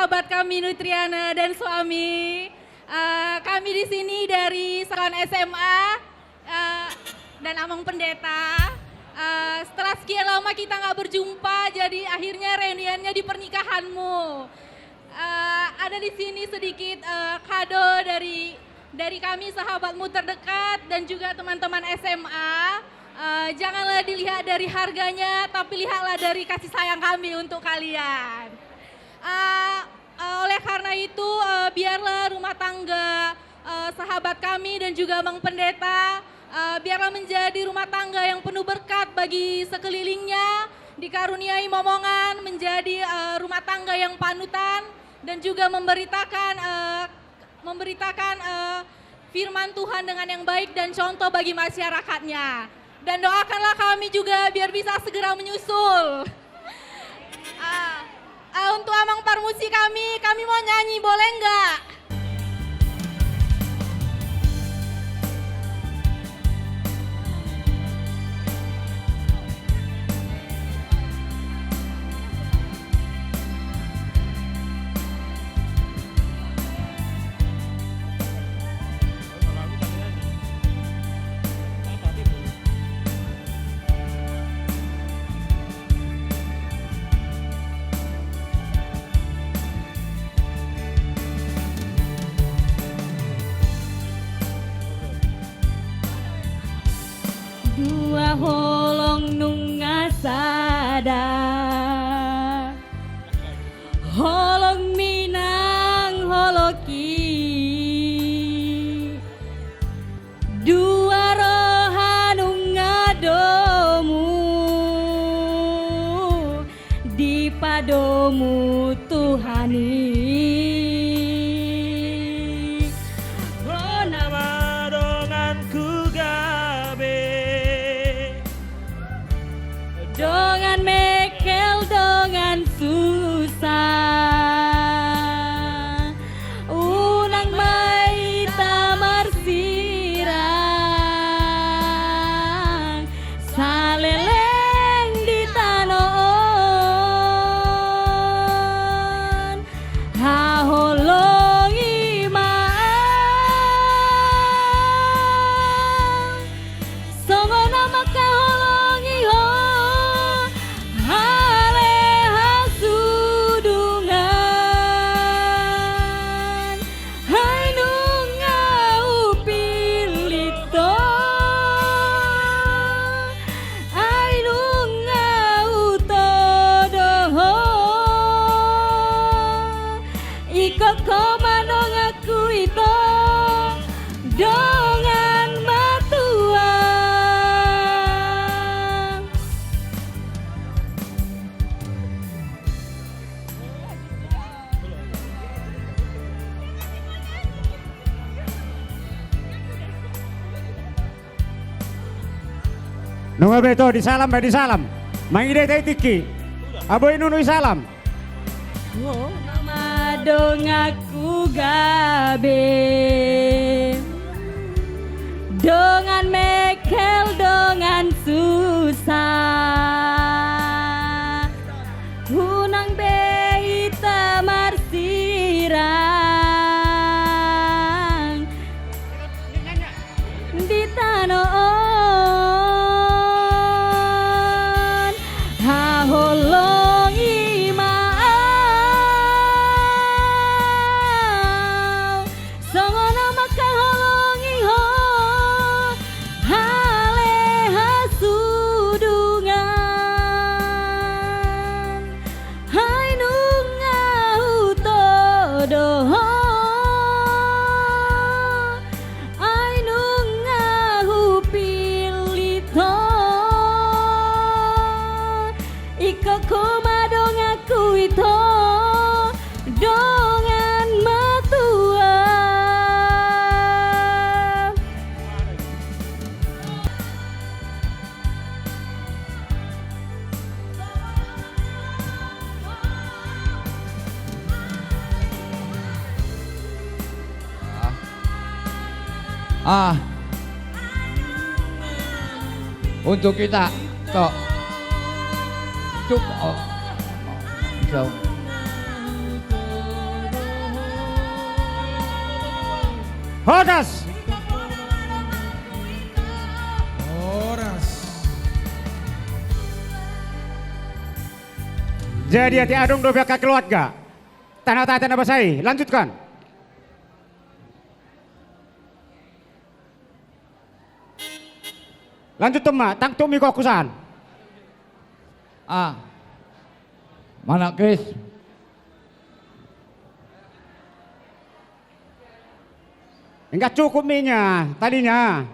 sahabat kami Nutriana dan suami. Kami di sini dari Sekolah SMA dan Amang Pendeta. Setelah sekian lama kita nggak berjumpa, jadi akhirnya reuniannya di pernikahanmu. Ada di sini sedikit kado dari kami sahabatmu terdekat dan juga teman-teman SMA. Janganlah dilihat dari harganya, tapi lihatlah dari kasih sayang kami untuk kalian. Oleh karena itu, biarlah rumah tangga sahabat kami dan juga Mang Pendeta, biarlah menjadi rumah tangga yang penuh berkat bagi sekelilingnya, dikaruniai momongan, menjadi rumah tangga yang panutan dan juga memberitakan firman Tuhan dengan yang baik dan contoh bagi masyarakatnya. Dan doakanlah kami juga biar bisa segera menyusul. Untuk Amang Parmusi kami mau nyanyi, boleh enggak? Dua holong nungasada, holong minang holoki, dua rohanung ngadomu, di padomu Tuhani. Dongan mekel, dongan susah, unang mai tamar sirang, saleleng di tanon, haholongi maang, songo nama kaholongi ho. Nunga beto di salam di salam. Mangide tei tiki. Aboy nunui salam. Nama dong aku gabe, dongan mekel dongan susah, hunang behi tamar sirang, di tanon. Holongi maau, songono maka holongi ho, hale hasudungan, hai nunga utodo, ai nunga upilito. Iko koma dong aku itu dongan matua. Untuk kita kok cukup so Hodas. Horas. Jadi hati adung do pihak keluarga. Tanah tanah basai. Lanjutkan. Lanjut temak, tang tumi kokusan. Mana Chris? Enggak cukup minyak tadinya.